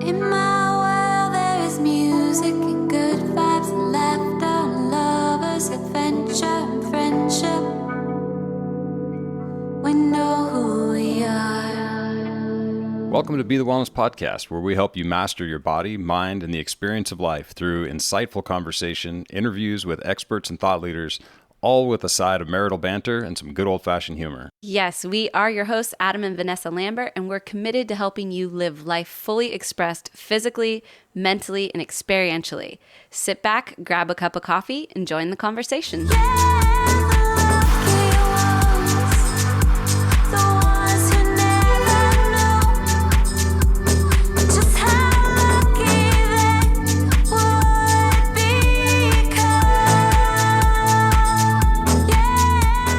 In my world there is music and good vibes and laughter and lovers, adventure and friendship. We know who we are. Welcome to Be the Wellness Podcast, where we help you master your body, mind, and the experience of life through insightful conversation, interviews with experts and thought leaders, all with a side of marital banter and some good old-fashioned humor. Yes, we are your hosts, Adam and Vanessa Lambert, and we're committed to helping you live life fully expressed physically, mentally, and experientially. Sit back, grab a cup of coffee, and join the conversation.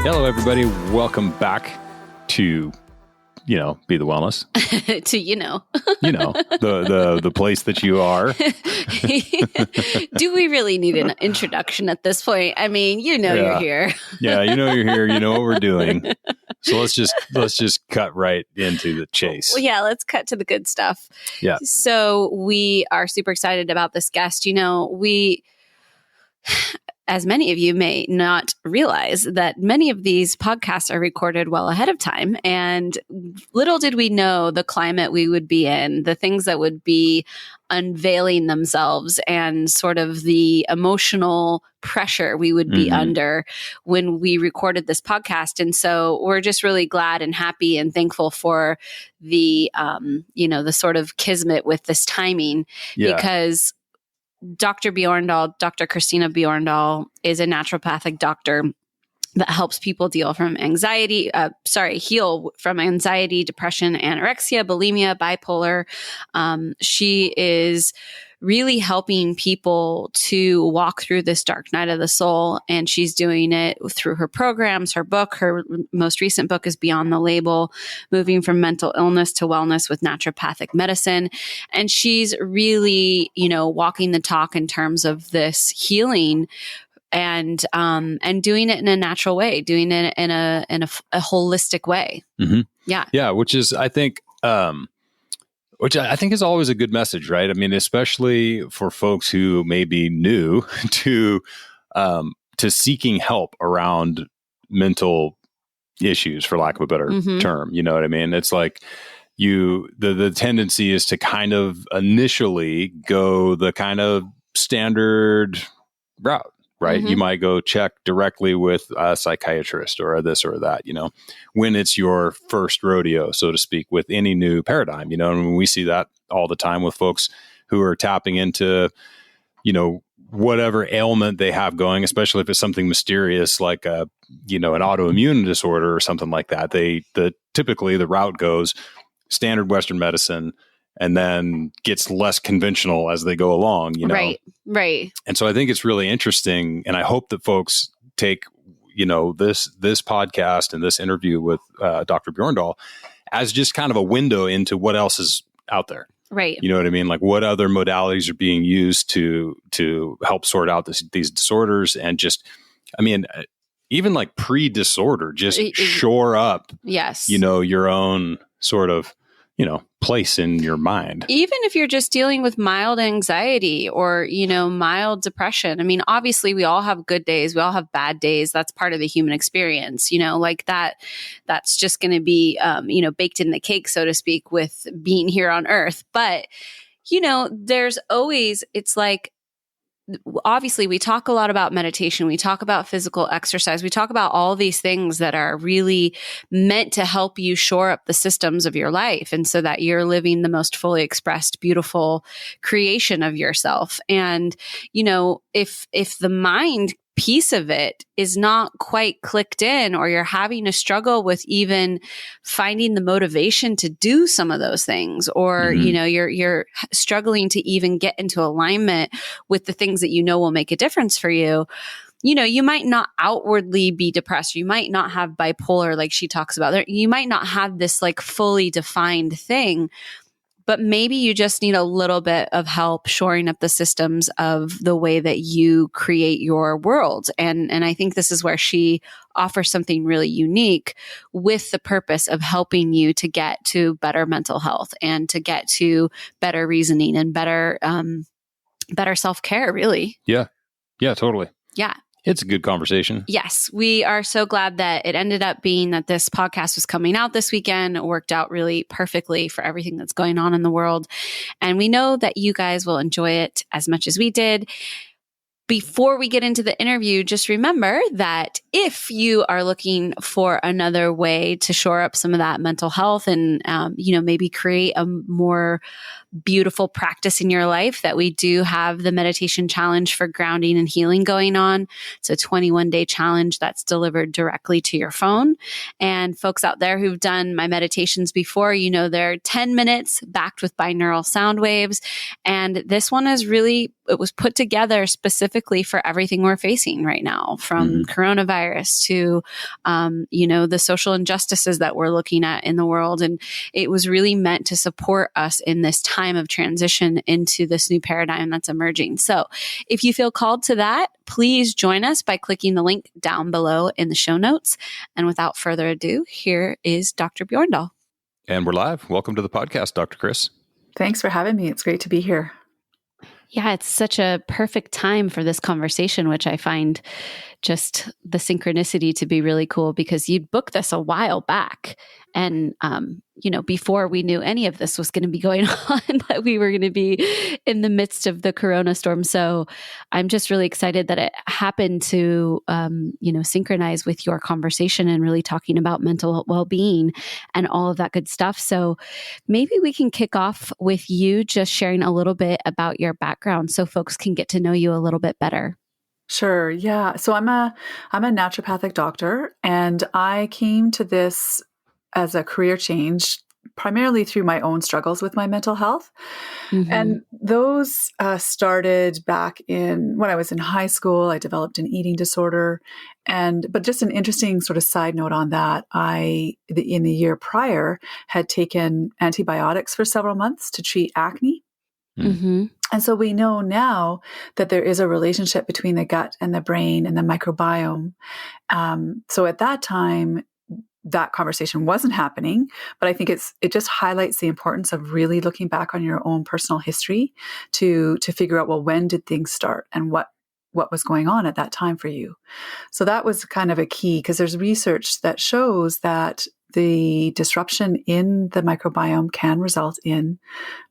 Hello, everybody. Welcome back to, Be the Wellness. The place that you are. Do we really need an introduction at this point? I mean, you're here. Yeah, you're here. You know what we're doing. So let's just cut right into the chase. Well, yeah, let's cut to the good stuff. Yeah. So we are super excited about this guest. As many of you may not realize, that many of these podcasts are recorded well ahead of time. And little did we know the climate we would be in, the things that would be unveiling themselves, and sort of the emotional pressure we would be under when we recorded this podcast. And so we're just really glad and happy and thankful for the, the sort of kismet with this timing, because Dr. Christina Bjorndal, is a naturopathic doctor that helps people heal from anxiety, depression, anorexia, bulimia, bipolar. She is really helping people to walk through this dark night of the soul. And she's doing it through her programs, her book. Her most recent book is Beyond the Label, Moving from Mental Illness to Wellness with Naturopathic Medicine. And she's really, walking the talk in terms of this healing and doing it in a natural way, doing it in a holistic way. Mm-hmm. Yeah. Yeah. Which I think is always a good message, right? I mean, especially for folks who may be new to seeking help around mental issues, for lack of a better term. You know what I mean? It's like the tendency is to kind of initially go the kind of standard route. Right. You might go check directly with a psychiatrist or this or that, when it's your first rodeo, so to speak, with any new paradigm, and we see that all the time with folks who are tapping into, whatever ailment they have going, especially if it's something mysterious like an autoimmune disorder or something like that. Typically the route goes standard Western medicine, and then gets less conventional as they go along, Right. And so I think it's really interesting, and I hope that folks take, this podcast and this interview with Dr. Bjorndal as just kind of a window into what else is out there. Right. You know what I mean? Like what other modalities are being used to help sort out these disorders, and just, even like pre-disorder, just shore up, your own sort of, place in your mind. Even if you're just dealing with mild anxiety or, mild depression. I mean, obviously we all have good days. We all have bad days. That's part of the human experience, like that's just going to be, baked in the cake, so to speak, with being here on earth. But, there's always, it's like, obviously we talk a lot about meditation. We talk about physical exercise. We talk about all these things that are really meant to help you shore up the systems of your life, and so that you're living the most fully expressed, beautiful creation of yourself. And, if the mind piece of it is not quite clicked in, or you're having a struggle with even finding the motivation to do some of those things, or you're struggling to even get into alignment with the things that will make a difference for you, you might not outwardly be depressed. You might not have bipolar like she talks about. You might not have this like fully defined thing, but maybe you just need a little bit of help shoring up the systems of the way that you create your world. And I think this is where she offers something really unique with the purpose of helping you to get to better mental health and to get to better reasoning and better self-care, really. Yeah. Yeah, totally. Yeah. It's a good conversation. Yes, we are so glad that it ended up being that this podcast was coming out this weekend. It worked out really perfectly for everything that's going on in the world. And we know that you guys will enjoy it as much as we did. Before we get into the interview, just remember that if you are looking for another way to shore up some of that mental health and, maybe create a more beautiful practice in your life, that we do have the meditation challenge for grounding and healing going on. It's a 21-day challenge that's delivered directly to your phone. And folks out there who've done my meditations before, they're 10 minutes backed with binaural sound waves. And this one is really, it was put together specifically for everything we're facing right now, from coronavirus to, the social injustices that we're looking at in the world. And it was really meant to support us in this time of transition into this new paradigm that's emerging. So if you feel called to that, please join us by clicking the link down below in the show notes. And without further ado, here is Dr. Bjorndal. And we're live. Welcome to the podcast, Dr. Chris. Thanks for having me. It's great to be here. Yeah, it's such a perfect time for this conversation, which I find just the synchronicity to be really cool, because you'd booked this a while back. And, before we knew any of this was going to be going on, that we were going to be in the midst of the corona storm. So I'm just really excited that it happened to, synchronize with your conversation and really talking about mental well-being and all of that good stuff. So maybe we can kick off with you just sharing a little bit about your background so folks can get to know you a little bit better. Sure. Yeah. So I'm a naturopathic doctor, and I came to this as a career change primarily through my own struggles with my mental health. And those started back when I was in high school. I developed an eating disorder. But just an interesting sort of side note on that, in the year prior, had taken antibiotics for several months to treat acne. And so we know now that there is a relationship between the gut and the brain and the microbiome. So at that time, that conversation wasn't happening, but I think it just highlights the importance of really looking back on your own personal history to figure out, well, when did things start and what was going on at that time for you. So that was kind of a key, because there's research that shows that the disruption in the microbiome can result in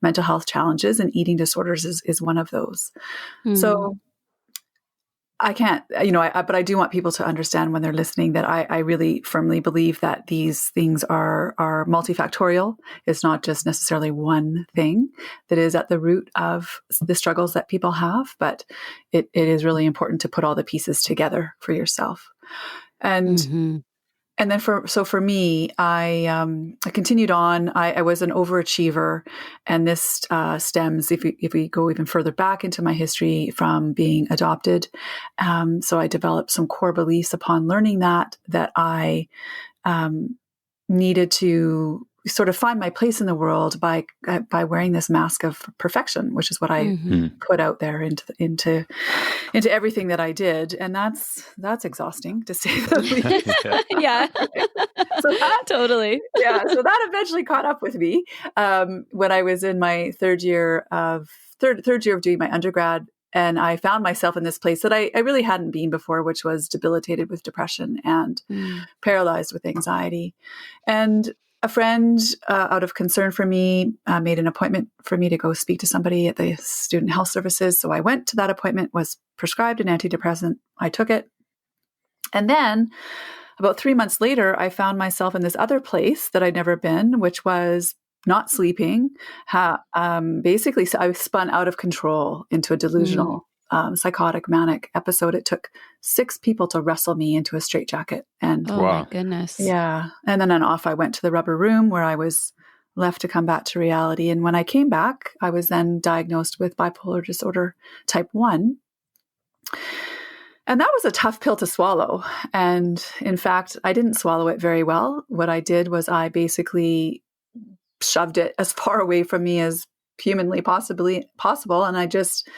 mental health challenges, and eating disorders is one of those. So I can't, but I do want people to understand when they're listening that I really firmly believe that these things are multifactorial. It's not just necessarily one thing that is at the root of the struggles that people have, but it is really important to put all the pieces together for yourself. And then for me, I continued on. I was an overachiever, and this stems, if we go even further back into my history, from being adopted. So I developed some core beliefs upon learning that I needed to sort of find my place in the world by wearing this mask of perfection, which is what I put out there into everything that I did, and that's exhausting, to say the least. Yeah, so that, totally. Yeah, so that eventually caught up with me when I was in my third year of doing my undergrad. And I found myself in this place that I really hadn't been before, which was debilitated with depression and paralyzed with anxiety. And a friend, out of concern for me, made an appointment for me to go speak to somebody at the Student Health Services. So I went to that appointment, was prescribed an antidepressant. I took it. And then about 3 months later, I found myself in this other place that I'd never been, which was not sleeping. Basically, so I was spun out of control into a delusional, psychotic, manic episode. It took 6 people to wrestle me into a straitjacket. And my goodness. Yeah. And then off I went to the rubber room, where I was left to come back to reality. And when I came back, I was then diagnosed with bipolar disorder type 1. And that was a tough pill to swallow. And in fact, I didn't swallow it very well. What I did was I basically shoved it as far away from me as humanly possible. And I just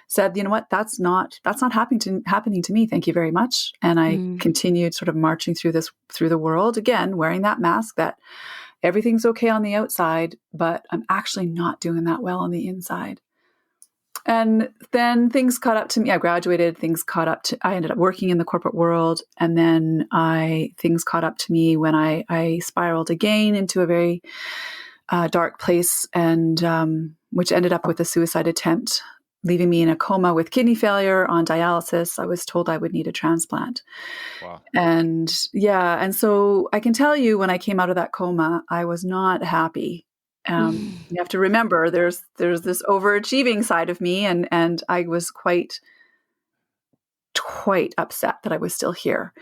said, you know what, that's not happening to me. Thank you very much. And I continued sort of marching through the world, again, wearing that mask that everything's okay on the outside, but I'm actually not doing that well on the inside. And then things caught up to me. I graduated, I ended up working in the corporate world. And then things caught up to me when I spiraled again into a very dark place, and which ended up with a suicide attempt, leaving me in a coma with kidney failure, on dialysis. I was told I would need a transplant. Wow. And so I can tell you, when I came out of that coma, I was not happy. You have to remember there's this overachieving side of me, and I was quite upset that I was still here.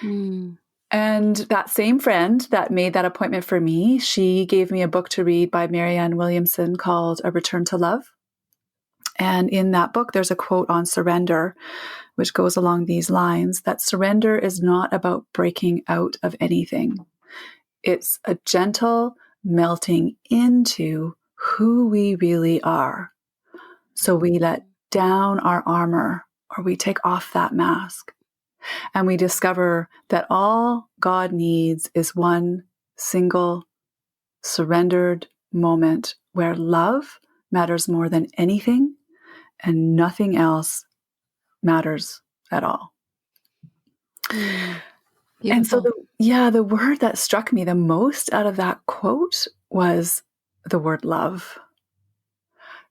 And that same friend that made that appointment for me, she gave me a book to read by Marianne Williamson called A Return to Love. And in that book, there's a quote on surrender, which goes along these lines, that surrender is not about breaking out of anything. It's a gentle melting into who we really are. So we let down our armor, or we take off that mask, and we discover that all God needs is one single surrendered moment where love matters more than anything and nothing else matters at all. And so the word that struck me the most out of that quote was the word love.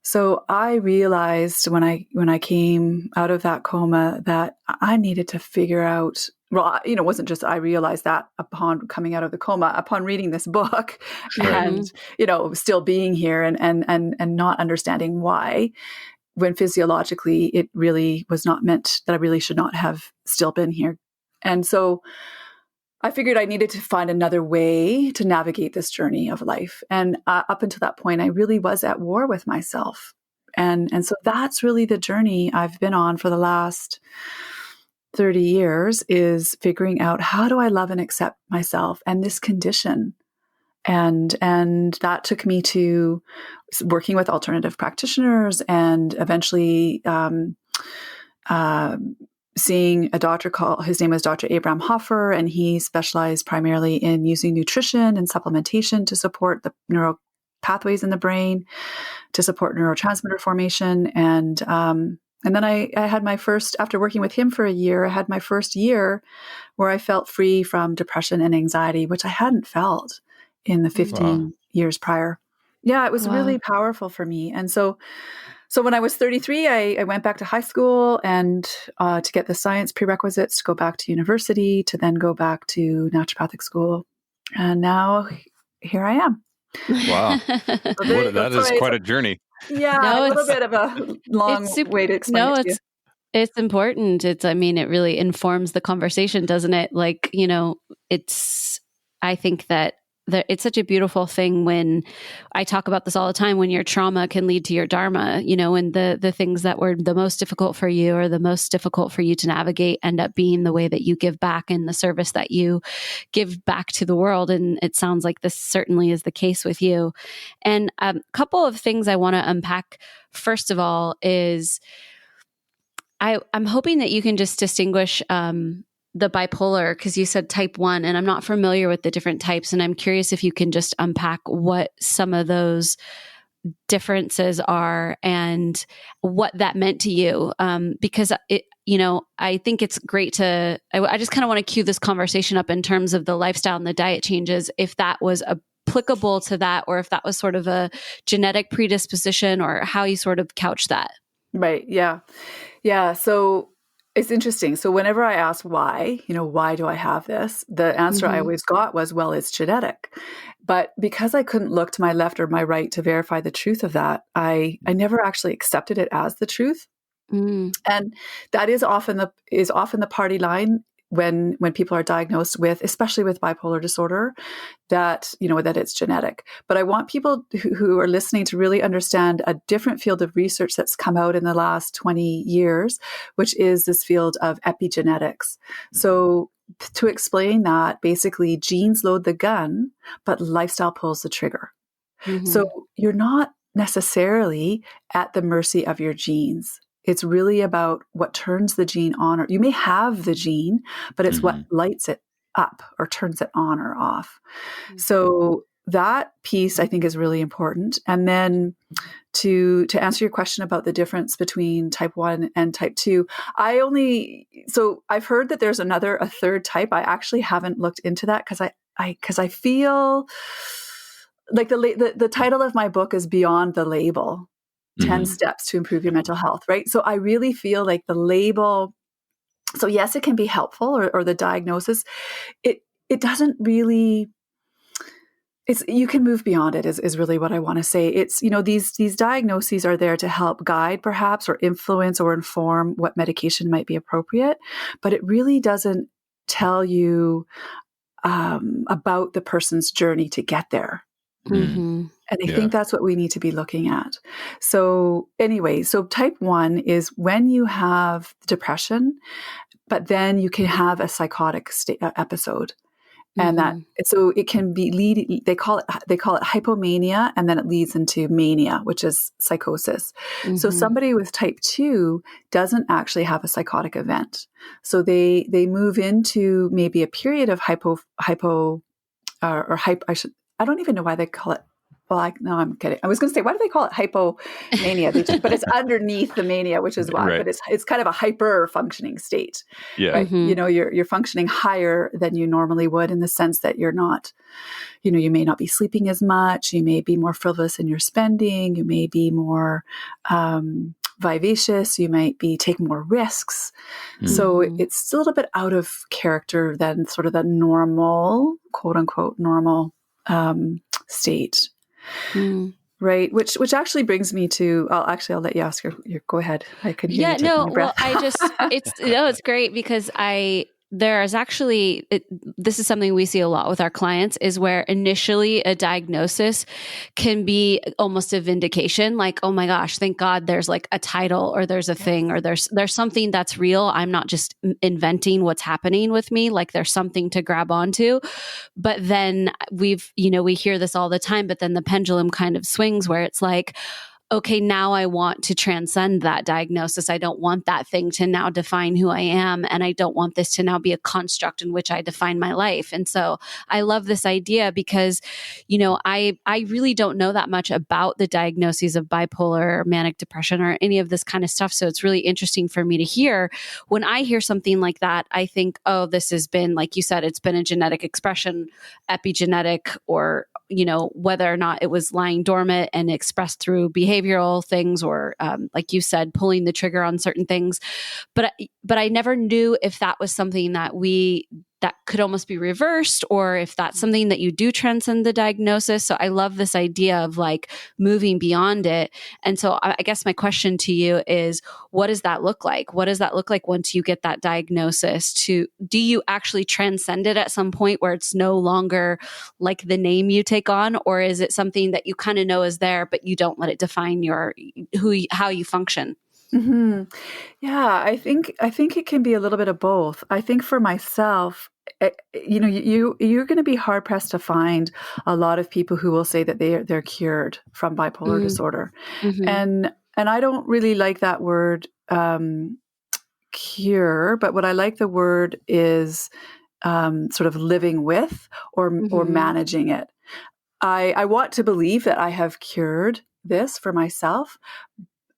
So I realized when I came out of that coma that I needed to figure out, well, it wasn't just I realized that upon coming out of the coma, upon reading this book, and, still being here and not understanding why, when physiologically it really was not meant that I really should not have still been here. And so I figured I needed to find another way to navigate this journey of life. And up until that point, I really was at war with myself. And so that's really the journey I've been on for the last 30 years, is figuring out, how do I love and accept myself and this condition? And that took me to working with alternative practitioners, and eventually seeing a doctor his name was Dr. Abraham Hoffer, and he specialized primarily in using nutrition and supplementation to support the neural pathways in the brain, to support neurotransmitter formation. And then I had my first, after working with him for a year, I had my first year where I felt free from depression and anxiety, which I hadn't felt in the 15 years prior. Yeah, it was really powerful for me. And so when I was 33, I went back to high school and to get the science prerequisites to go back to university, to then go back to naturopathic school. And now here I am. Wow. That is quite a journey. Yeah, a little bit of a long way to explain it to you. It's important. It really informs the conversation, doesn't it? I think that it's such a beautiful thing when I talk about this all the time, when your trauma can lead to your dharma, and the things that were the most difficult for you, or the most difficult for you to navigate, end up being the way that you give back and the service that you give back to the world. And it sounds like this certainly is the case with you. And a couple of things I want to unpack. First of all is I'm hoping that you can just distinguish the bipolar, because you said type 1, and I'm not familiar with the different types. And I'm curious if you can just unpack what some of those differences are and what that meant to you. Because I think it's great I just kind of want to cue this conversation up in terms of the lifestyle and the diet changes, if that was applicable to that, or if that was sort of a genetic predisposition, or how you sort of couch that. Right. Yeah. Yeah. So it's interesting. So whenever I asked why do I have this? The answer I always got was, well, it's genetic. But because I couldn't look to my left or my right to verify the truth of that, I never actually accepted it as the truth. And that is often the party line when people are diagnosed with, especially with bipolar disorder, that it's genetic. But I want people who are listening to really understand a different field of research that's come out in the last 20 years, which is this field of epigenetics. So to explain that, basically genes load the gun, but lifestyle pulls the trigger. So you're not necessarily at the mercy of your genes. It's really about what turns the gene on, or you may have the gene, but it's what lights it up or turns it on or off. So that piece I think is really important. And then to answer your question about the difference between type 1 and type 2, I've heard that there's a third type. I actually haven't looked into that because I feel like the title of my book is Beyond the Label, 10 Steps to Improve Your Mental Health, right? So I really feel like the label, so yes, it can be helpful, or the diagnosis, it doesn't really, you can move beyond it is really what I want to say. It's, these diagnoses are there to help guide perhaps, or influence or inform what medication might be appropriate, but it really doesn't tell you about the person's journey to get there. And I think that's what we need to be looking at. So anyway, so type 1 is when you have depression, but then you can have a psychotic episode. And so it can be they call it hypomania, and then it leads into mania, which is psychosis. So somebody with type 2 doesn't actually have a psychotic event. So they move into maybe a period of I don't even know why they call it. Well, no, I'm kidding. I was going to say, why do they call it hypomania? But it's underneath the mania, which is why. Right. But it's kind of a hyper functioning state. Yeah, right? You're functioning higher than you normally would, in the sense that you're not, you may not be sleeping as much. You may be more frivolous in your spending. You may be more vivacious. You might be taking more risks. So it's a little bit out of character than sort of the normal, quote unquote, normal state. Right. Which actually brings me to, I'll let you ask your go ahead. I can hear you taking your breath. Well, it's great because there's actually, this is something we see a lot with our clients, is where initially a diagnosis can be almost a vindication. Like, oh my gosh, thank God there's like a title, or there's a thing, or there's something that's real. I'm not just inventing what's happening with me. Like there's something to grab onto. But then we hear this all the time, but then the pendulum kind of swings where it's like, okay, now I want to transcend that diagnosis. I don't want that thing to now define who I am. And I don't want this to now be a construct in which I define my life. And so I love this idea because, I really don't know that much about the diagnoses of bipolar or manic depression or any of this kind of stuff. So it's really interesting for me to hear. When I hear something like that, I think, oh, this has been, like you said, it's been a genetic expression, epigenetic, or whether or not it was lying dormant and expressed through behavioral things, or like you said, pulling the trigger on certain things. But I never knew if that was something that could almost be reversed, or if that's something that you do transcend the diagnosis. So I love this idea of like moving beyond it. And so I guess my question to you is, what does that look like? What does that look like once you get that diagnosis? Do you actually transcend it at some point where it's no longer like the name you take on? Or is it something that you kind of know is there, but you don't let it define how you function? Yeah, I think it can be a little bit of both. I think for myself, you're going to be hard pressed to find a lot of people who will say that they're cured from bipolar disorder, and I don't really like that word cure. But what I like the word is sort of living with or managing it. I want to believe that I have cured this for myself.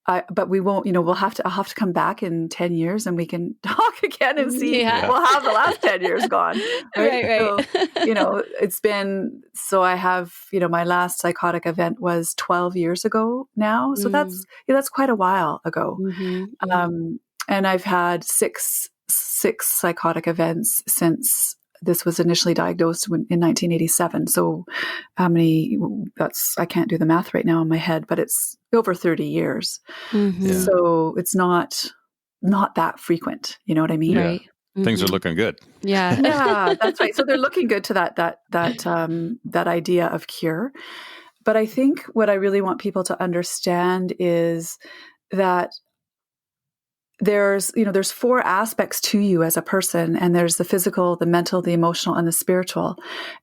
But we won't, I'll have to come back in 10 years and we can talk again and see, well, how the last 10 years gone. Right. So, it's been, so I have, my last psychotic event was 12 years ago now. So that's quite a while ago. And I've had six psychotic events since this was initially diagnosed in 1987. So how many, I can't do the math right now in my head, but it's over 30 years. So it's not that frequent. You know what I mean? Right. Things are looking good. Yeah. Yeah, that's right. So they're looking good to that idea of cure. But I think what I really want people to understand is that there's 4 aspects to you as a person, and there's the physical, the mental, the emotional, and the spiritual.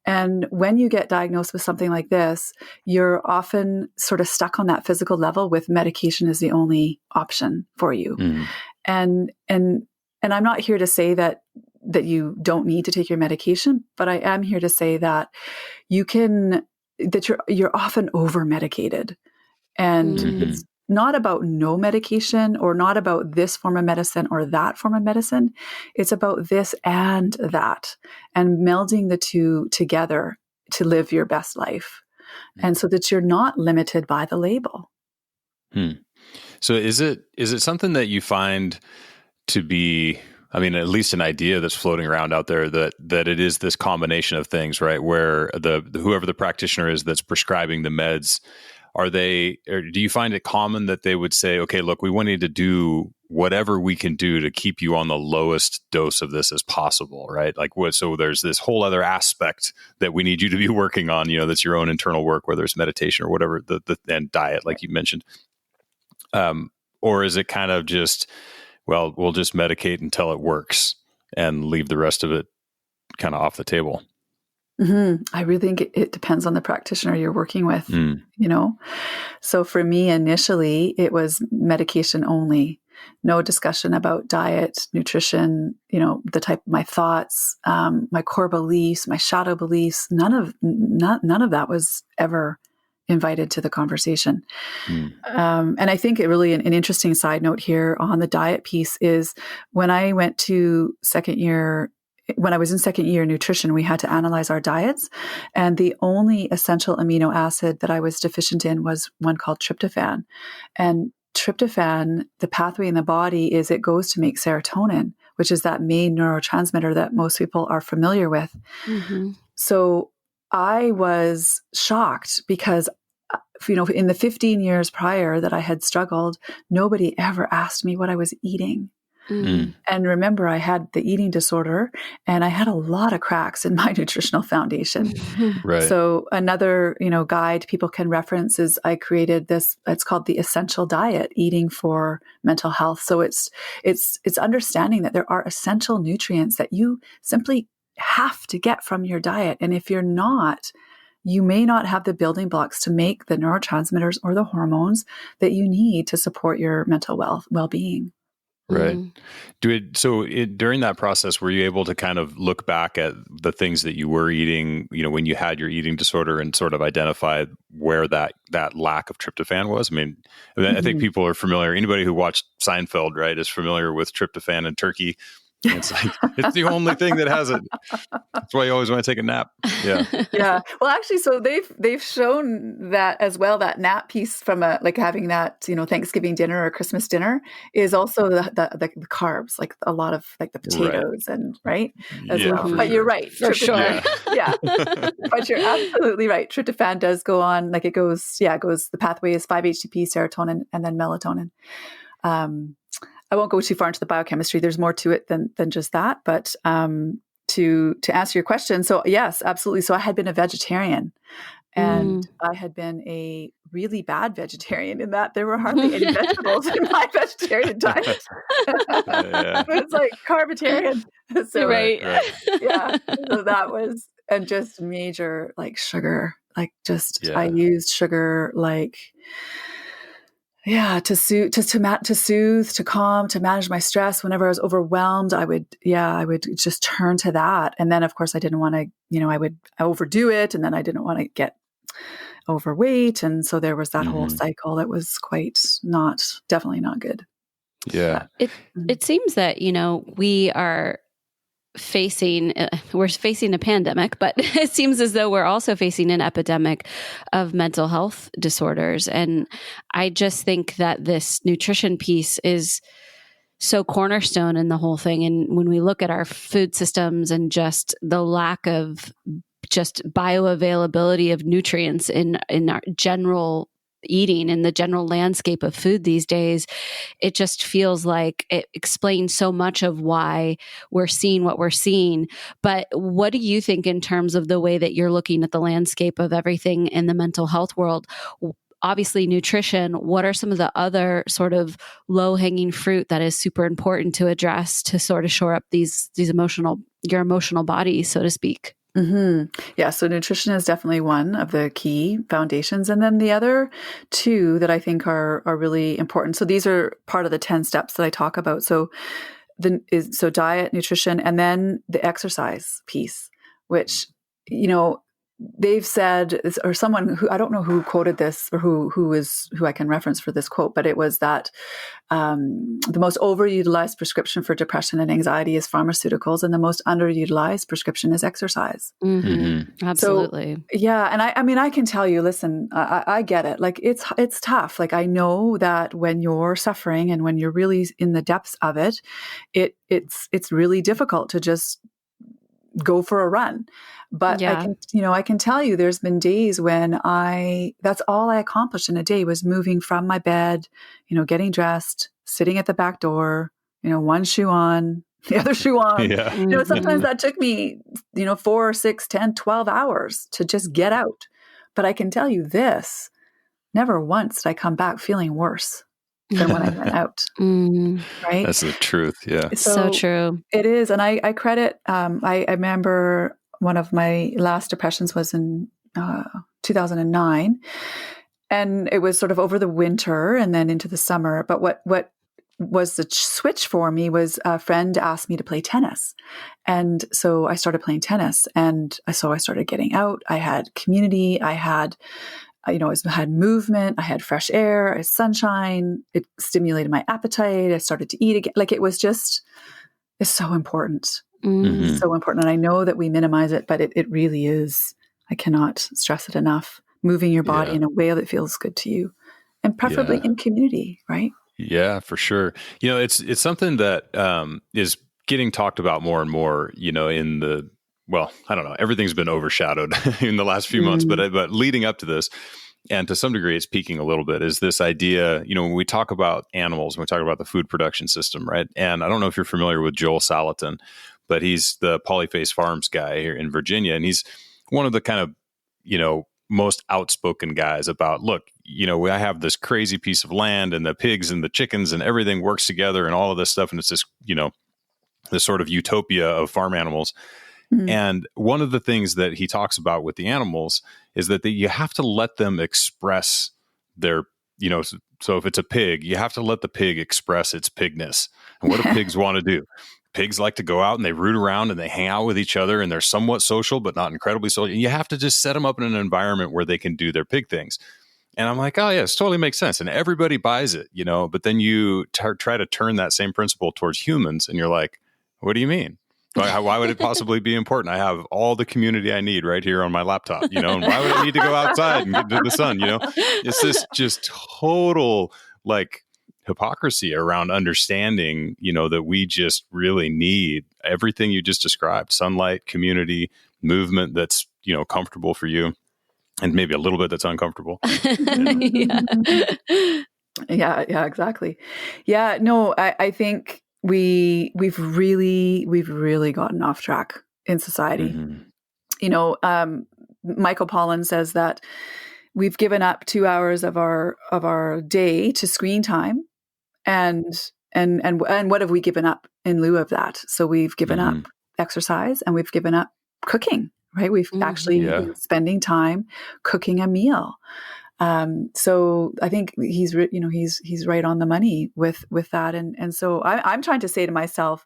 And when you get diagnosed with something like this, you're often sort of stuck on that physical level with medication is the only option for you. And I'm not here to say that you don't need to take your medication, but I am here to say that you're often over medicated. And it's not about no medication, or not about this form of medicine or that form of medicine. It's about this and that, and melding the two together to live your best life. And so that you're not limited by the label. So is it something that you find to be, I mean, at least an idea that's floating around out there, that it is this combination of things, right? Where whoever the practitioner is that's prescribing the meds, or do you find it common that they would say, okay, look, we want you to do whatever we can do to keep you on the lowest dose of this as possible, right? Like so there's this whole other aspect that we need you to be working on, that's your own internal work, whether it's meditation or whatever, and diet, like you mentioned. Or is it kind of just, well, we'll just medicate until it works and leave the rest of it kind of off the table? I really think it depends on the practitioner you're working with, So for me, initially, it was medication only, no discussion about diet, nutrition, the type, my thoughts, my core beliefs, my shadow beliefs. None of that was ever invited to the conversation. And I think it really, an interesting side note here on the diet piece is when I went to when I was in second year nutrition, we had to analyze our diets. And the only essential amino acid that I was deficient in was one called tryptophan. And tryptophan, the pathway in the body is it goes to make serotonin, which is that main neurotransmitter that most people are familiar with. So I was shocked because, in the 15 years prior that I had struggled, nobody ever asked me what I was eating. And remember, I had the eating disorder and I had a lot of cracks in my nutritional foundation. Right. So another, guide people can reference is I created this, it's called the Essential Diet, Eating for Mental Health. So it's understanding that there are essential nutrients that you simply have to get from your diet. And if you're not, you may not have the building blocks to make the neurotransmitters or the hormones that you need to support your mental well-being. Right. During that process, were you able to kind of look back at the things that you were eating, when you had your eating disorder, and sort of identify where that lack of tryptophan was? I mean, I think people are familiar. Anybody who watched Seinfeld, right, is familiar with tryptophan and turkey. And it's like, it's the only thing that has it. That's why you always want to take a nap. Yeah. Yeah. Well, actually, so they've shown that as well, that nap piece from having that, Thanksgiving dinner or Christmas dinner is also the carbs, like a lot of like the potatoes and right. As well. But you're right. For sure. Yeah. But you're absolutely right. Tryptophan does go on, like it goes, the pathway is 5-HTP, serotonin, and then melatonin. I won't go too far into the biochemistry. There's more to it than just that. But to answer your question, so yes, absolutely. So I had been a vegetarian, and I had been a really bad vegetarian in that there were hardly any vegetables in my vegetarian diet. It was like carbitarian. So, right. Yeah. So that was, and just major like sugar, I used sugar like. Yeah, to soothe, to calm, to manage my stress. Whenever I was overwhelmed, I would just turn to that. And then, of course, I didn't want to, I would overdo it, and then I didn't want to get overweight, and so there was that whole cycle that was definitely not good. Yeah, it seems that we're facing a pandemic, but it seems as though we're also facing an epidemic of mental health disorders. And I just think that this nutrition piece is so cornerstone in the whole thing. And when we look at our food systems and just the lack of just bioavailability of nutrients in our general eating in the general landscape of food these days, it just feels like it explains so much of why we're seeing what we're seeing. But what do you think in terms of the way that you're looking at the landscape of everything in the mental health world? obviously nutrition, what are some of the other sort of low hanging fruit that is super important to address to sort of shore up your emotional body, so to speak? Yeah. So nutrition is definitely one of the key foundations. And then the other two that I think are really important. So these are part of the 10 steps that I talk about. So diet, nutrition, and then the exercise piece, which, they've said, or someone who, I don't know who quoted this or who I can reference for this quote, but it was that the most overutilized prescription for depression and anxiety is pharmaceuticals, and the most underutilized prescription is exercise. Absolutely. So, yeah. And I can tell you, listen, I get it. Like it's tough. Like I know that when you're suffering and when you're really in the depths of it, it's really difficult to just go for a run. But I can tell you there's been days when that's all I accomplished in a day was moving from my bed, getting dressed, sitting at the back door, one shoe on, the other shoe on. Yeah. Sometimes that took me, 4, 6, 10, 12 hours to just get out. But I can tell you this, never once did I come back feeling worse than when I went out. Right? That's the truth. Yeah. So true. It is. And I credit, I remember one of my last depressions was in 2009. And it was sort of over the winter and then into the summer. But what was the switch for me was a friend asked me to play tennis. And so I started playing tennis. And so I started getting out. I had community. I had movement, I had fresh air, I had sunshine, it stimulated my appetite, I started to eat again. Like it's so important. It's so important. And I know that we minimize it, but it really is. I cannot stress it enough. Moving your body in a way that feels good to you and preferably in community, right? Yeah, for sure. It's something that is getting talked about more and more, I don't know. Everything's been overshadowed in the last few months, but leading up to this, and to some degree, it's peaking a little bit, is this idea, when we talk about animals, when we talk about the food production system, right? And I don't know if you're familiar with Joel Salatin, but he's the Polyface Farms guy here in Virginia. And he's one of the kind of, most outspoken guys about, look, I have this crazy piece of land and the pigs and the chickens and everything works together and all of this stuff. And it's this, this sort of utopia of farm animals. And one of the things that he talks about with the animals is that you have to let them express their, so if it's a pig, you have to let the pig express its pigness. And what do pigs want to do? Pigs like to go out and they root around and they hang out with each other and they're somewhat social, but not incredibly social. And you have to just set them up in an environment where they can do their pig things. And I'm like, oh, yeah, this totally makes sense. And everybody buys it, but then you try to turn that same principle towards humans. And you're like, what do you mean? Why would it possibly be important? I have all the community I need right here on my laptop, and why would I need to go outside and get into the sun? It's this just total hypocrisy around understanding, that we just really need everything you just described: sunlight, community, movement that's, comfortable for you, and maybe a little bit that's uncomfortable. Yeah, exactly. Yeah, no, I think we've really gotten off track in society. Michael Pollan says that we've given up 2 hours of our day to screen time, and what have we given up in lieu of that? So we've given up exercise and we've given up cooking, right? We've actually been spending time cooking a meal. So I think he's right on the money with that. And so I'm trying to say to myself,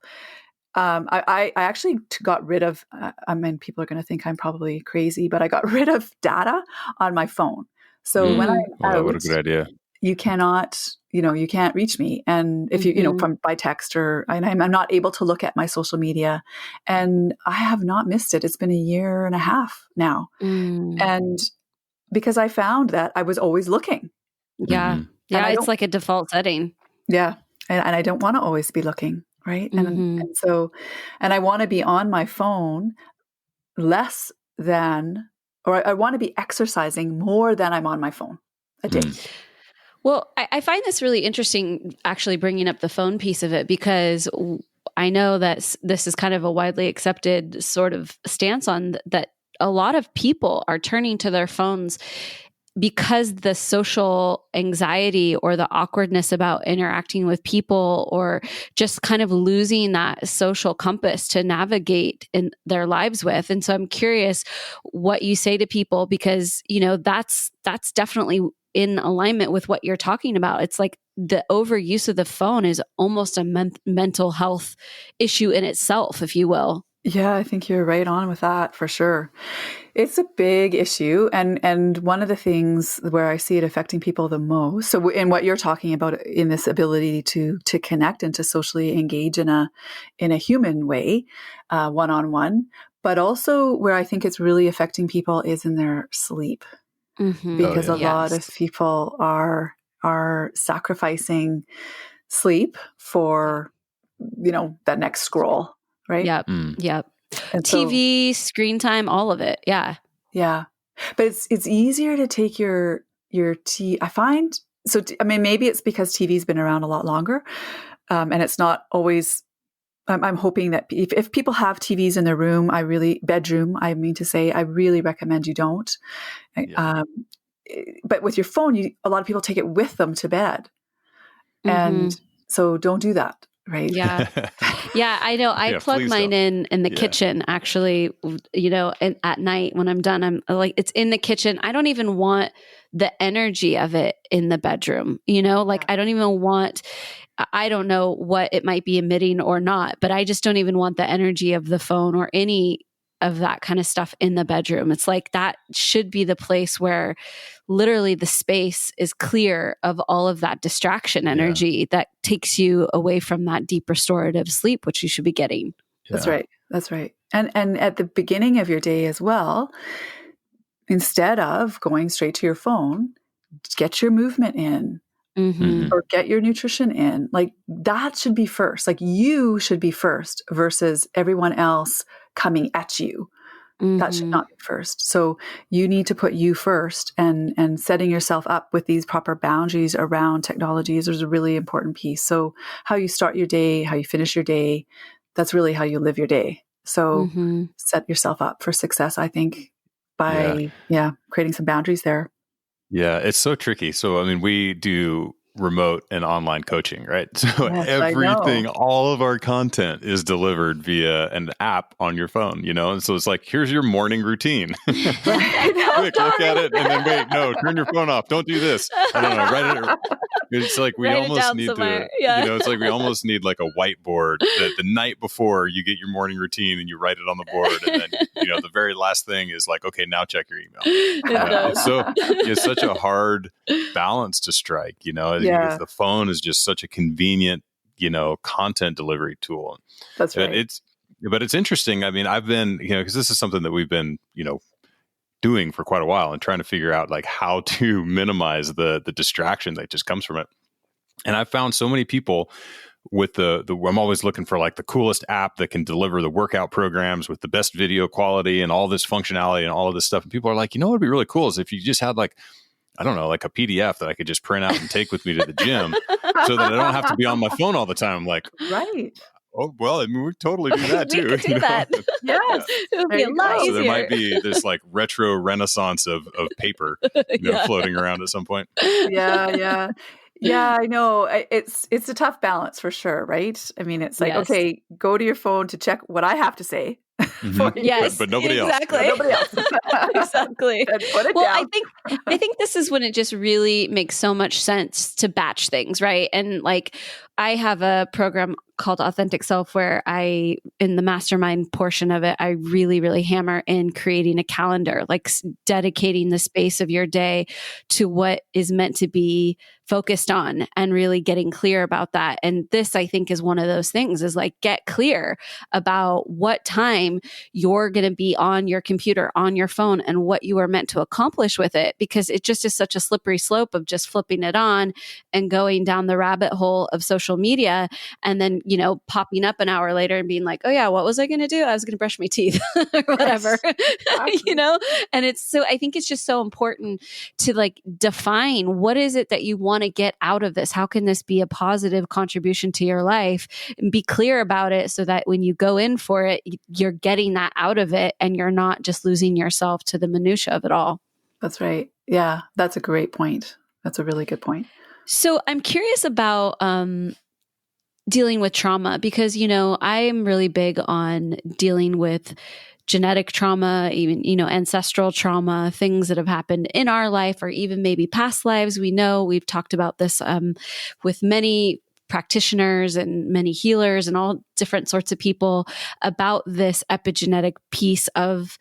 I actually got rid of, people are going to think I'm probably crazy, but I got rid of data on my phone. So when I'm out, what a good idea. You cannot, you can't reach me. And if from by text and I'm not able to look at my social media, and I have not missed it. It's been 1.5 years now. And because I found that I was always looking. Yeah. Yeah. It's like a default setting. Yeah. And I don't want to always be looking. Right. And so I want to be on my phone less than, or I want to be exercising more than I'm on my phone a day. Well, I find this really interesting, actually bringing up the phone piece of it, because I know that this is kind of a widely accepted sort of stance on that. A lot of people are turning to their phones because the social anxiety or the awkwardness about interacting with people, or just kind of losing that social compass to navigate in their lives with. And so I'm curious what you say to people, because, that's definitely in alignment with what you're talking about. It's like the overuse of the phone is almost a mental health issue in itself, if you will. Yeah, I think you're right on with that for sure. It's a big issue. And one of the things where I see it affecting people the most, so in what you're talking about in this ability to connect and to socially engage in a human way, one-on-one, but also where I think it's really affecting people is in their sleep. Mm-hmm. Because a lot of people are sacrificing sleep for, that next scroll, right? Yep. Yep. And TV, screen time, all of it. Yeah. Yeah. But it's easier to take your I find, so, maybe it's because TV's been around a lot longer. And it's not always, I'm hoping that if people have TVs in their room, I really recommend you don't. Yeah. But with your phone, a lot of people take it with them to bed. Mm-hmm. And so don't do that. Right. Yeah. Yeah. I know. I plug mine in the kitchen, actually, and at night when I'm done, I'm like, it's in the kitchen. I don't even want the energy of it in the bedroom, I don't even want, I don't know what it might be emitting or not, but I just don't even want the energy of the phone or any of that kind of stuff in the bedroom. It's like that should be the place where literally the space is clear of all of that distraction energy that takes you away from that deep restorative sleep, which you should be getting. That's right. That's right. And at the beginning of your day as well, instead of going straight to your phone, get your movement in. Mm-hmm. Or get your nutrition in. Like that should be first. Like you should be first versus everyone else coming at you. Mm-hmm. That should not be first. So you need to put you first, and setting yourself up with these proper boundaries around technologies is a really important piece. So how you start your day, how you finish your day, that's really how you live your day. So set yourself up for success, I think, by creating some boundaries there. Yeah, it's so tricky. So, we do remote and online coaching, right? So everything, all of our content is delivered via an app on your phone, and so it's like, here's your morning routine. Quick, look at it, and then wait, no, turn your phone off. Don't do this. I don't know, write it. It's like we almost need to, it's like we almost need like a whiteboard that the night before you get your morning routine and you write it on the board, and then the very last thing is like, okay, now check your email. It's such a hard balance to strike, because the phone is just such a convenient, content delivery tool. That's right. But it's interesting. I've been, because this is something that we've been, doing for quite a while and trying to figure out like how to minimize the distraction that just comes from it. And I've found so many people with I'm always looking for like the coolest app that can deliver the workout programs with the best video quality and all this functionality and all of this stuff. And people are like, what would be really cool is if you just had like, I don't know, like a PDF that I could just print out and take with me to the gym so that I don't have to be on my phone all the time. I'm like, right. Oh, well, we totally do that too. We could do that. Yes. It would be a lot easier. So there might be this like retro renaissance of paper floating around at some point. Yeah, I know. It's a tough balance for sure, right? It's like, okay, go to your phone to check what I have to say. Yes, but nobody else. Nobody else. Exactly. Put it down. I think this is when it just really makes so much sense to batch things, right? And like I have a program called Authentic Self where in the mastermind portion of it, I really, really hammer in creating a calendar, like dedicating the space of your day to what is meant to be focused on and really getting clear about that. And this, I think, is one of those things is like, get clear about what time you're going to be on your computer, on your phone, and what you are meant to accomplish with it, because it just is such a slippery slope of just flipping it on and going down the rabbit hole of social media. And then, popping up an hour later and being like, oh yeah, what was I going to do? I was going to brush my teeth or whatever, and I think it's just so important to like define what is it that you want to get out of this? How can this be a positive contribution to your life? And be clear about it so that when you go in for it, you're getting that out of it and you're not just losing yourself to the minutia of it all. That's right. Yeah, that's a great point. That's a really good point. So I'm curious about dealing with trauma because, I'm really big on dealing with genetic trauma, even, ancestral trauma, things that have happened in our life or even maybe past lives. We know we've talked about this with many practitioners and many healers and all different sorts of people about this epigenetic piece of,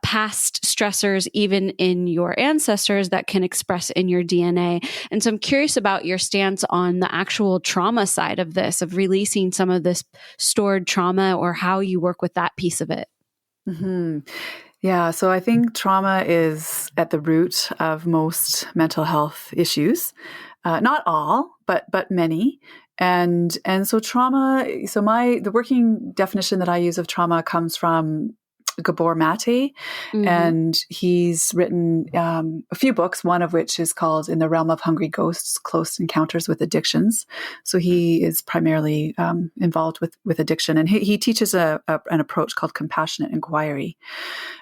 past stressors, even in your ancestors that can express in your DNA. And so I'm curious about your stance on the actual trauma side of this, of releasing some of this stored trauma or how you work with that piece of it. Mm-hmm. Yeah. So I think trauma is at the root of most mental health issues. Not all, but many. And so trauma, the working definition that I use of trauma comes from Gabor Mate, and he's written a few books, one of which is called In the Realm of Hungry Ghosts, Close Encounters with Addictions. So he is primarily involved with addiction, and he teaches an approach called compassionate inquiry.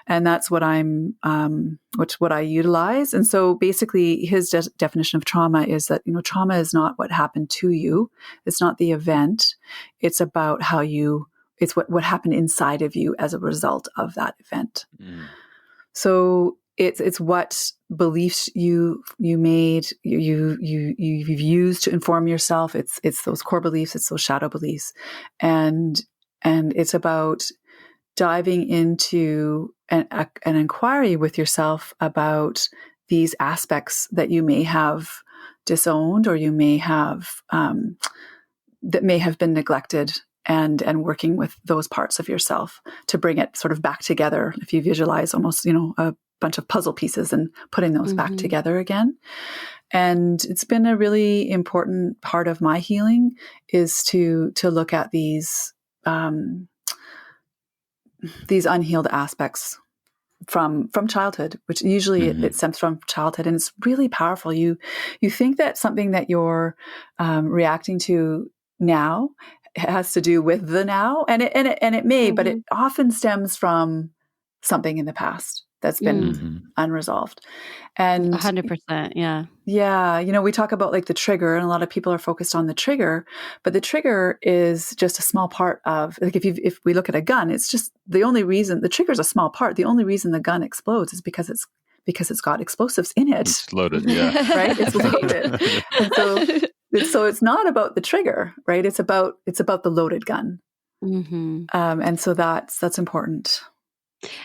And that's what what I utilize. And so basically his definition of trauma is that, trauma is not what happened to you. It's not the event. It's about it's what happened inside of you as a result of that event. Mm. So it's what beliefs you made, you've used to inform yourself. It's those core beliefs, it's those shadow beliefs. And it's about diving into an inquiry with yourself about these aspects that you may have disowned or you may have, that may have been neglected, and working with those parts of yourself to bring it sort of back together. If you visualize almost, a bunch of puzzle pieces and putting those back together again. And it's been a really important part of my healing is to look at these unhealed aspects from childhood, which usually it stems from childhood, and it's really powerful. You think that something that you're reacting to now has to do with the now, and it may, but it often stems from something in the past that's been unresolved. And 100%, yeah. Yeah, we talk about like the trigger, and a lot of people are focused on the trigger, but the trigger is just a small part of, like, if we look at a gun, it's just the only reason the trigger is a small part. The only reason the gun explodes is because it's got explosives in it. It's loaded, yeah. Right? It's loaded. And so it's not about the trigger, right? It's about the loaded gun. And so that's important.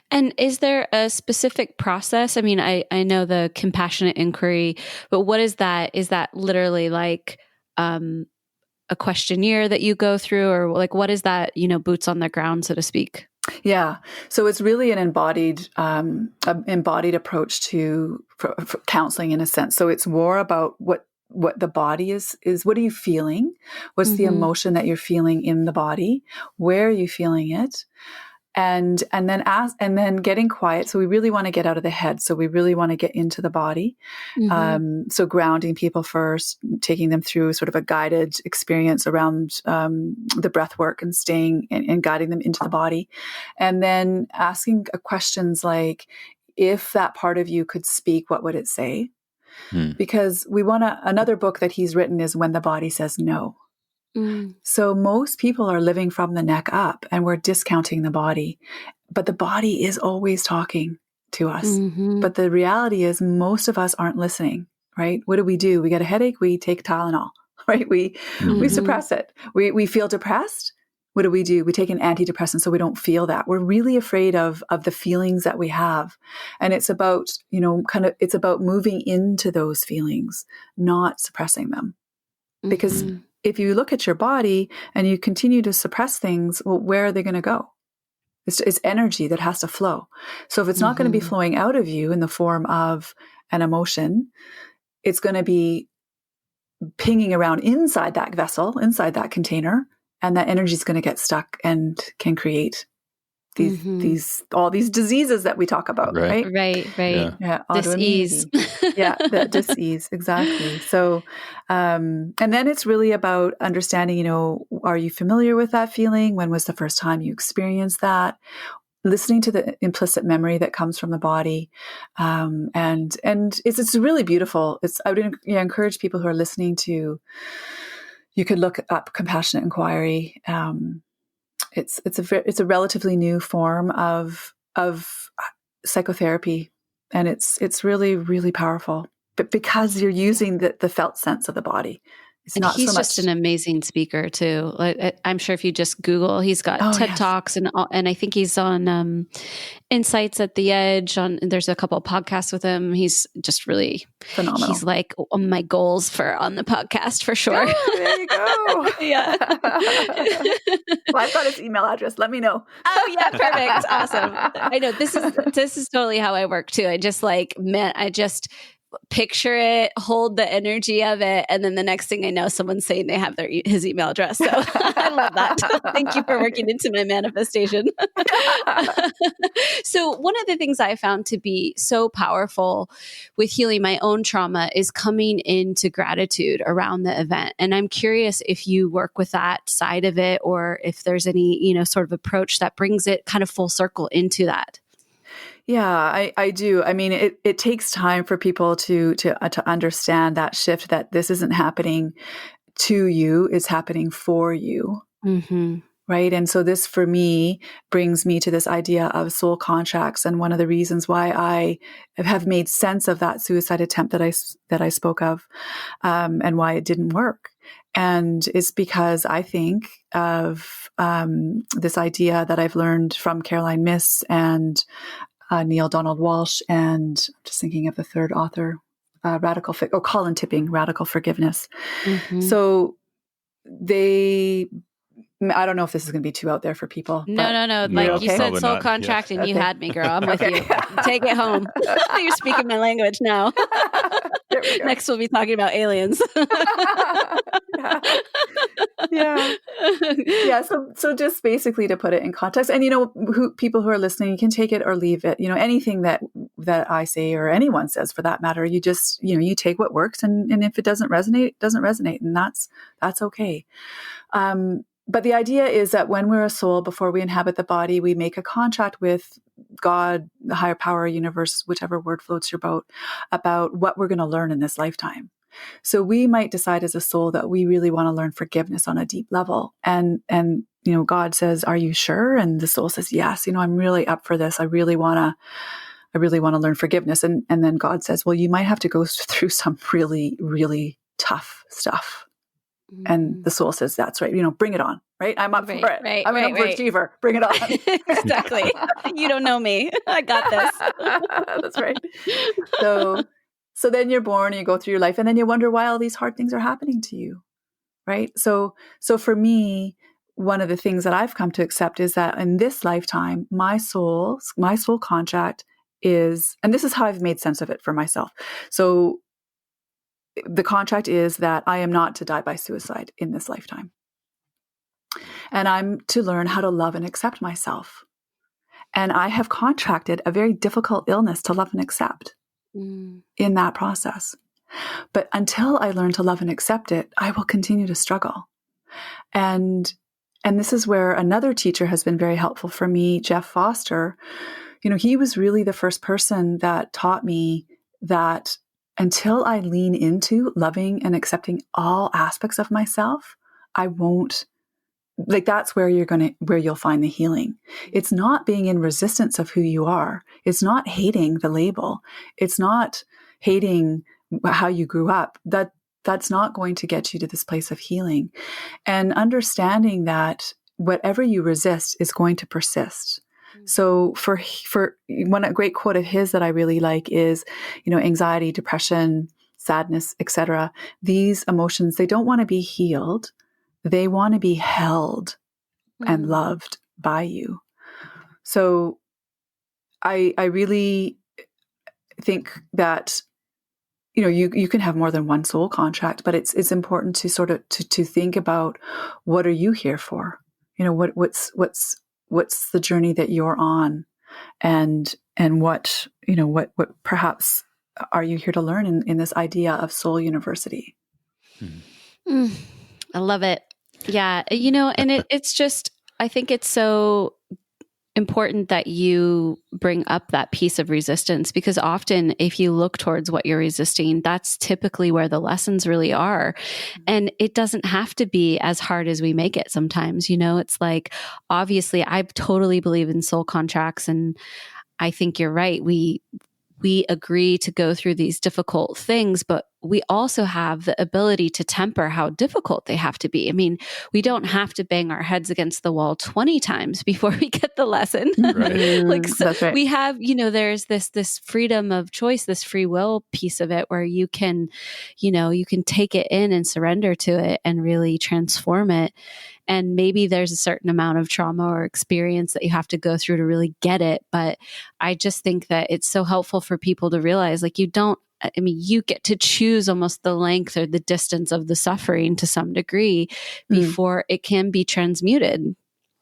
And is there a specific process? I mean, I know the compassionate inquiry, but what is that? Is that literally like a questionnaire that you go through, or like what is that, boots on the ground, so to speak? Yeah. So it's really an embodied approach to for counseling in a sense. So it's more about what the body is, what are you feeling? What's the emotion that you're feeling in the body? Where are you feeling it? And then getting quiet. So we really want to get out of the head. So we really want to get into the body. So grounding people first, taking them through sort of a guided experience around the breath work and staying and guiding them into the body. And then asking questions like, if that part of you could speak, what would it say? Because another book that he's written is When the Body Says No. So most people are living from the neck up, and we're discounting the body, but the body is always talking to us. But the reality is most of us aren't listening, right? What do? We get a headache. We take Tylenol, right? We suppress it. We feel depressed. What do? We take an antidepressant so we don't feel that. We're really afraid of the feelings that we have. And it's about, it's about moving into those feelings, not suppressing them. Because if you look at your body and you continue to suppress things, well, where are they going to go? It's energy that has to flow. So if it's not going to be flowing out of you in the form of an emotion, it's going to be pinging around inside that vessel, inside that container, and that energy is going to get stuck and can create all these diseases that we talk about, right? Right. Yeah, dis-ease. The dis-ease, exactly. So, and then it's really about understanding, are you familiar with that feeling? When was the first time you experienced that? listening to the implicit memory that comes from the body. And it's really beautiful. I would encourage people who are listening to, you could look up compassionate inquiry. It's a relatively new form of psychotherapy, and it's really, really powerful. But because you're using the felt sense of the body, it's not he's so much. just an amazing speaker too. I'm sure if you just Google, he's got TED Talks and I think he's on Insights at the Edge. There's a couple of podcasts with him. He's just really phenomenal. He's like on my goals on the podcast for sure. Oh, there you go. Yeah. Well, I've got his email address. Let me know. Oh yeah, perfect. Awesome. I know this is totally how I work too. I just picture it, hold the energy of it, and then the next thing I know, someone's saying they have his email address. So I love that. Thank you for working into my manifestation. So one of the things I found to be so powerful with healing my own trauma is coming into gratitude around the event. And I'm curious if you work with that side of it, or if there's any, sort of approach that brings it kind of full circle into that. Yeah, I do. I mean, it takes time for people to understand that shift, that this isn't happening to you, it's happening for you. Mm-hmm. Right. And so this, for me, brings me to this idea of soul contracts. And one of the reasons why I have made sense of that suicide attempt that I spoke of, and why it didn't work. And it's because I think of this idea that I've learned from Caroline Myss and Neil Donald Walsh, and I'm just thinking of the third author, Colin Tipping, Radical Forgiveness. Mm-hmm. So I don't know if this is going to be too out there for people. No. Like you said, soul contract, and you had me, girl. I'm with you. Take it home. You're speaking my language now. Next, we'll be talking about aliens. Yeah. So just basically to put it in context, and people who are listening, you can take it or leave it. Anything that I say, or anyone says for that matter, you just you take what works, and if it doesn't resonate, it doesn't resonate, and that's okay. But the idea is that when we're a soul, before we inhabit the body, we make a contract with God, the higher power, universe, whichever word floats your boat, about what we're going to learn in this lifetime. So we might decide as a soul that we really want to learn forgiveness on a deep level. And God says, "Are you sure?" And the soul says, "Yes, I'm really up for this. I really want to learn forgiveness." And then God says, "Well, you might have to go through some really, really tough stuff." And the soul says, "That's right. Bring it on. Right? I'm up for it. I'm an overachiever. Bring it on." Exactly. You don't know me. I got this. That's right. So then you're born, and you go through your life, and then you wonder why all these hard things are happening to you. Right? So for me, one of the things that I've come to accept is that in this lifetime, my soul contract is, and this is how I've made sense of it for myself. So the contract is that I am not to die by suicide in this lifetime. And I'm to learn how to love and accept myself. And I have contracted a very difficult illness to love and accept in that process. But until I learn to love and accept it, I will continue to struggle. And this is where another teacher has been very helpful for me, Jeff Foster. He was really the first person that taught me that until I lean into loving and accepting all aspects of myself, I won't, that's where you'll find the healing. It's not being in resistance of who you are. It's not hating the label. It's not hating how you grew up. That's not going to get you to this place of healing. And understanding that whatever you resist is going to persist. So for one great quote of his that I really like is, anxiety, depression, sadness, etc. These emotions, they don't want to be healed. They want to be held and loved by you. So I really think that, you can have more than one soul contract, but it's important to sort of to think about, what are you here for? What's the journey that you're on, and what perhaps are you here to learn in this idea of soul university? I love it. Yeah. And it's just, I think it's so important that you bring up that piece of resistance, because often if you look towards what you're resisting, that's typically where the lessons really are. And it doesn't have to be as hard as we make it sometimes. It's like, obviously, I totally believe in soul contracts, and I think you're right. We agree to go through these difficult things, but we also have the ability to temper how difficult they have to be. I mean, we don't have to bang our heads against the wall 20 times before we get the lesson. Right. So That's right. we have, there's this freedom of choice, this free will piece of it where you can take it in and surrender to it and really transform it. And maybe there's a certain amount of trauma or experience that you have to go through to really get it. But I just think that it's so helpful for people to realize, like, you get to choose almost the length or the distance of the suffering to some degree before it can be transmuted.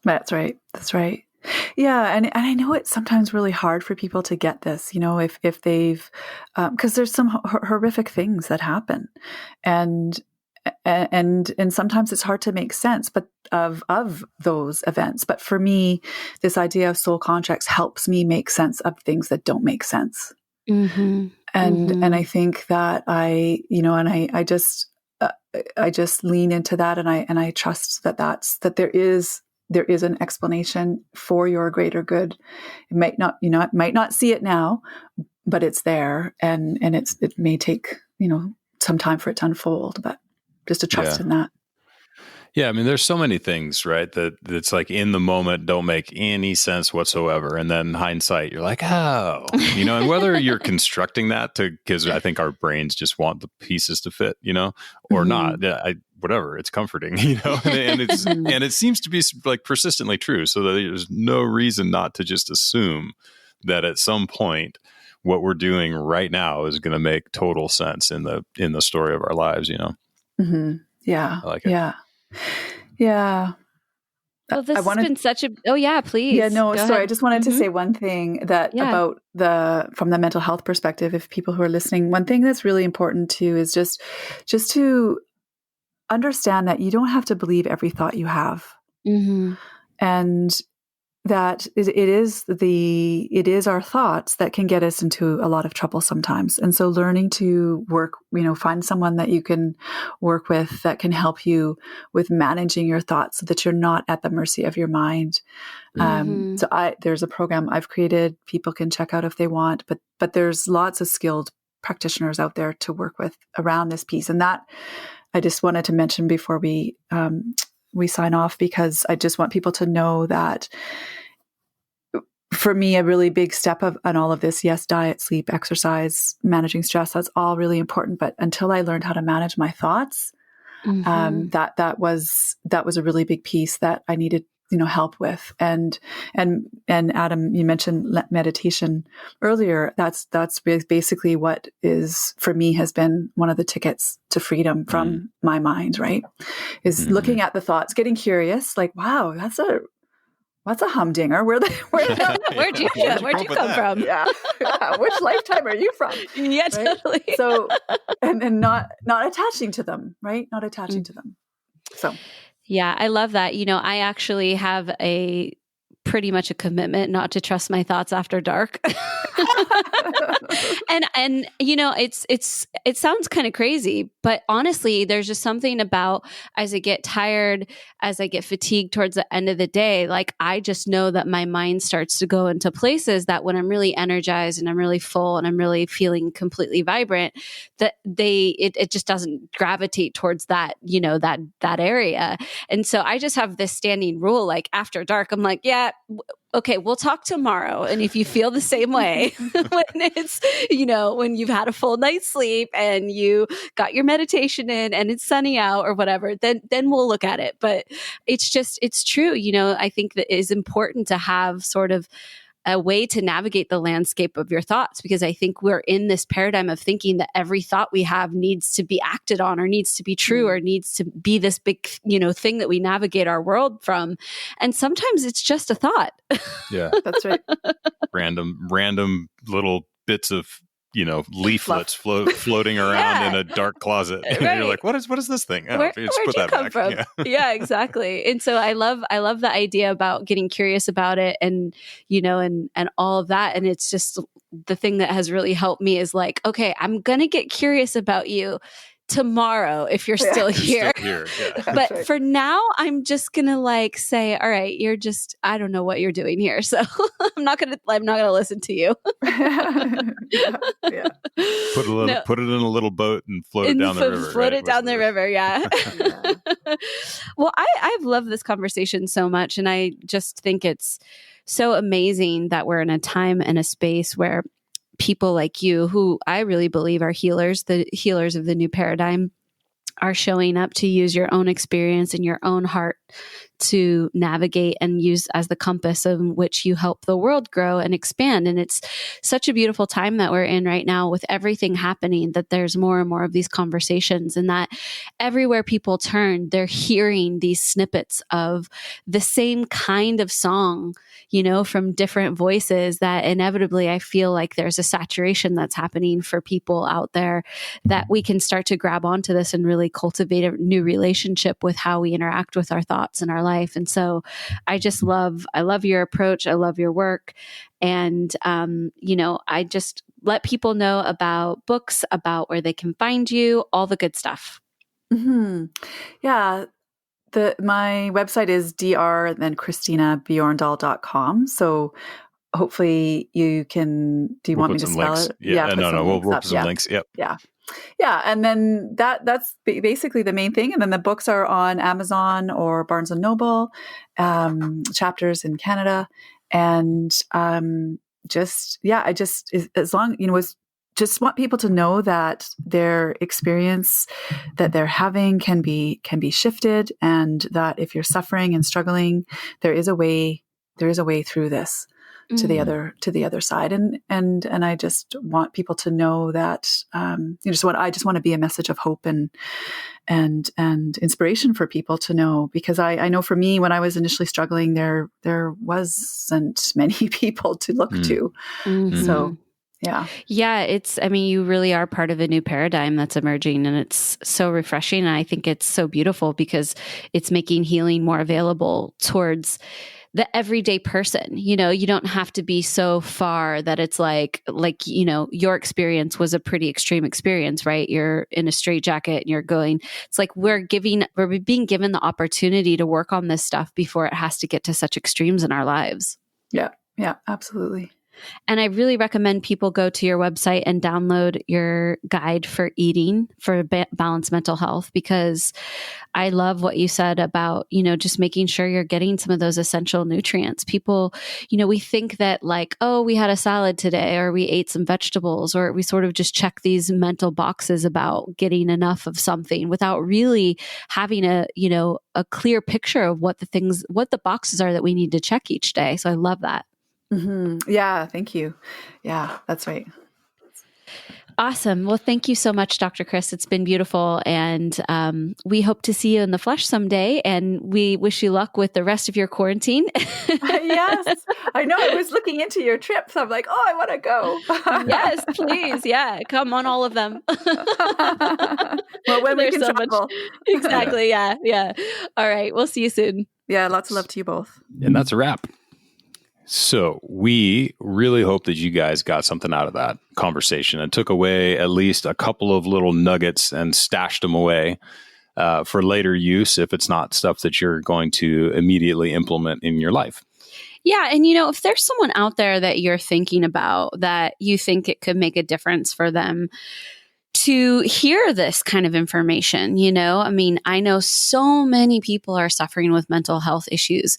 That's right. That's right. Yeah. And I know it's sometimes really hard for people to get this, if they've, because there's some horrific things that happen. And sometimes it's hard to make sense, but of those events. But for me, this idea of soul contracts helps me make sense of things that don't make sense. Mm-hmm. And I think that I just lean into that, and I trust that there is an explanation for your greater good. It might not, might not see it now, but it's there, and it may take, some time for it to unfold, but just to trust in that. Yeah. I mean, there's so many things, right? That's like in the moment don't make any sense whatsoever. And then hindsight, you're like, oh, and whether you're constructing that because I think our brains just want the pieces to fit, or not, whatever, it's comforting, and it seems to be like persistently true. So that there's no reason not to just assume that at some point, what we're doing right now is going to make total sense in the story of our lives, Mm-hmm. Yeah. I like it. Yeah. Yeah. Well, this has been such a, oh yeah, please. Yeah, no, Go sorry. ahead. I just wanted to say one thing about from the mental health perspective, if people who are listening, one thing that's really important too is just to understand that you don't have to believe every thought you have. Mm-hmm. And that it is our thoughts that can get us into a lot of trouble sometimes. And so learning to work, find someone that you can work with that can help you with managing your thoughts so that you're not at the mercy of your mind. Mm-hmm. So there's a program I've created, people can check out if they want, but there's lots of skilled practitioners out there to work with around this piece. And that I just wanted to mention before we sign off, because I just want people to know that for me, a really big step on all of this, yes, diet, sleep, exercise, managing stress, that's all really important. But until I learned how to manage my thoughts, that was a really big piece that I needed, help with. And Adam, you mentioned meditation earlier. That's basically what is, for me, has been one of the tickets to freedom from my mind, right? Is looking at the thoughts, getting curious, like, wow, that's a humdinger. Where'd you come from? Yeah. Which lifetime are you from? Yeah, right? totally. So, and not attaching to them, right? Not attaching to them. So, yeah, I love that. I actually have pretty much a commitment not to trust my thoughts after dark. and it sounds kind of crazy, but honestly, there's just something about, as I get tired, as I get fatigued towards the end of the day, like I just know that my mind starts to go into places that when I'm really energized and I'm really full and I'm really feeling completely vibrant, that it just doesn't gravitate towards that, that area. And so I just have this standing rule, like after dark, I'm like, yeah, okay, we'll talk tomorrow. And if you feel the same way when it's, when you've had a full night's sleep and you got your meditation in and it's sunny out or whatever, then we'll look at it. But it's true. I think that it is important to have sort of a way to navigate the landscape of your thoughts, because I think we're in this paradigm of thinking that every thought we have needs to be acted on or needs to be true or needs to be this big, thing that we navigate our world from. And sometimes it's just a thought. Yeah, that's right. Random little bits of leaflets floating around in a dark closet. And Right. you're like, what is this thing? Oh, Where'd put you that come back. from? Yeah, exactly. And so I love the idea about getting curious about it and, and all of that. And it's just the thing that has really helped me is like, okay, I'm going to get curious about you tomorrow if you're still here. Yeah. But right. for now, I'm just going to say, all right, I don't know what you're doing here. So I'm not going to listen to you. Yeah. Put it in a little boat and float it down the river. Float it down the river. Yeah. Well, I've loved this conversation so much. And I just think it's so amazing that we're in a time and a space where people like you, who I really believe are the healers of the new paradigm, are showing up to use your own experience and your own heart to navigate and use as the compass in which you help the world grow and expand. And it's such a beautiful time that we're in right now with everything happening, that there's more and more of these conversations, and that everywhere people turn, they're hearing these snippets of the same kind of song, from different voices, that inevitably I feel like there's a saturation that's happening for people out there, that we can start to grab onto this and really cultivate a new relationship with how we interact with our thoughts and our life. And so I love your approach. I love your work. And, I just let people know about books, about where they can find you, all the good stuff. Mm-hmm. Yeah. My website is dr and then ChristinaBjorndal.com. So hopefully you can, We'll want put me to some spell links. it? Yeah. Put some We'll links put up. some links. Yep. Yeah. Yeah. And then that's basically the main thing. And then the books are on Amazon or Barnes and Noble, chapters in Canada. And I just want people to know that their experience that they're having can be shifted, and that if you're suffering and struggling, there is a way through this to the other side. And I just want people to know that I just want to be a message of hope and inspiration for people to know, because I know for me, when I was initially struggling, there wasn't many people to look to. Mm-hmm. So yeah. You really are part of a new paradigm that's emerging, and it's so refreshing. And I think it's so beautiful because it's making healing more available towards the everyday person. You don't have to be so far that it's like, your experience was a pretty extreme experience, right? You're in a straitjacket and you're going, it's like we're being given the opportunity to work on this stuff before it has to get to such extremes in our lives. Yeah. Yeah, absolutely. And I really recommend people go to your website and download your guide for eating for balanced mental health, because I love what you said about, just making sure you're getting some of those essential nutrients. People, we think that we had a salad today, or we ate some vegetables, or we sort of just check these mental boxes about getting enough of something without really having a clear picture of what the boxes are that we need to check each day. So I love that. Mm-hmm. Yeah. Thank you. Yeah, that's right. Awesome. Well, thank you so much, Dr. Chris. It's been beautiful. And we hope to see you in the flesh someday. And we wish you luck with the rest of your quarantine. Yes. I know. I was looking into your trip. So I'm like, I want to go. Yes, please. Yeah. Come on, all of them. Well, when we There's can so travel. Exactly. Yeah. Yeah. All right. We'll see you soon. Yeah. Lots of love to you both. And that's a wrap. So we really hope that you guys got something out of that conversation and took away at least a couple of little nuggets and stashed them away for later use if it's not stuff that you're going to immediately implement in your life. Yeah. And, if there's someone out there that you're thinking about that you think it could make a difference for them to hear this kind of information, I know so many people are suffering with mental health issues.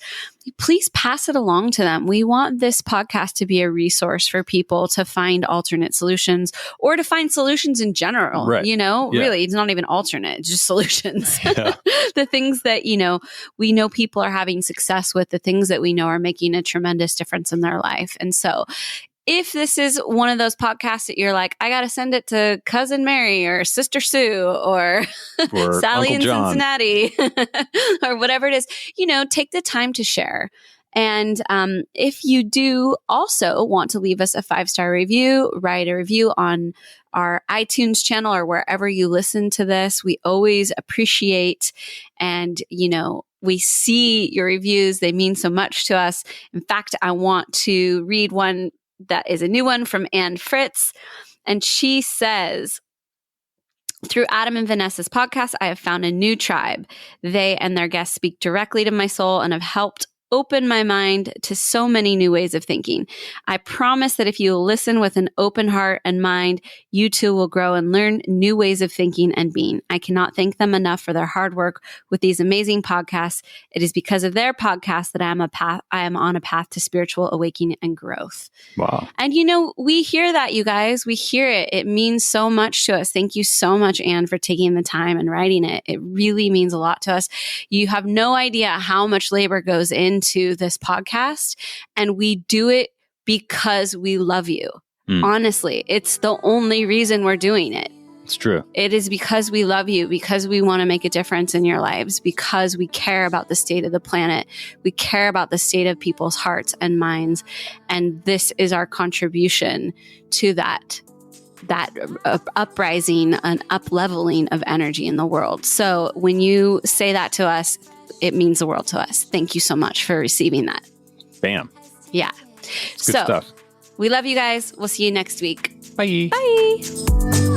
Please pass it along to them. We want this podcast to be a resource for people to find alternate solutions, or to find solutions in general. Right. Really, it's not even alternate, it's just solutions. Yeah. The things that, we know people are having success with, the things that we know are making a tremendous difference in their life. And so if this is one of those podcasts that you're like, I got to send it to Cousin Mary or Sister Sue or Sally Uncle in John. Cincinnati or whatever it is, take the time to share. And if you do also want to leave us a 5-star review, write a review on our iTunes channel or wherever you listen to this, we always appreciate. And, we see your reviews. They mean so much to us. In fact, I want to read one that is a new one from Anne Fritz. And she says, through Adam and Vanessa's podcast, I have found a new tribe. They and their guests speak directly to my soul and have helped open my mind to so many new ways of thinking. I promise that if you listen with an open heart and mind, you too will grow and learn new ways of thinking and being. I cannot thank them enough for their hard work with these amazing podcasts. It is because of their podcast that I am on a path to spiritual awakening and growth. Wow. And we hear that, you guys. We hear it. It means so much to us. Thank you so much, Anne, for taking the time and writing it. It really means a lot to us. You have no idea how much labor goes into this podcast, and we do it because we love you. Honestly, it's the only reason we're doing it. It's true. It is because we love you, because we want to make a difference in your lives, because we care about the state of the planet. We care about the state of people's hearts and minds. And this is our contribution to that uprising and up-leveling of energy in the world. So when you say that to us, it means the world to us. Thank you so much for receiving that. Bam. Yeah. It's good stuff. We love you guys. We'll see you next week. Bye. Bye.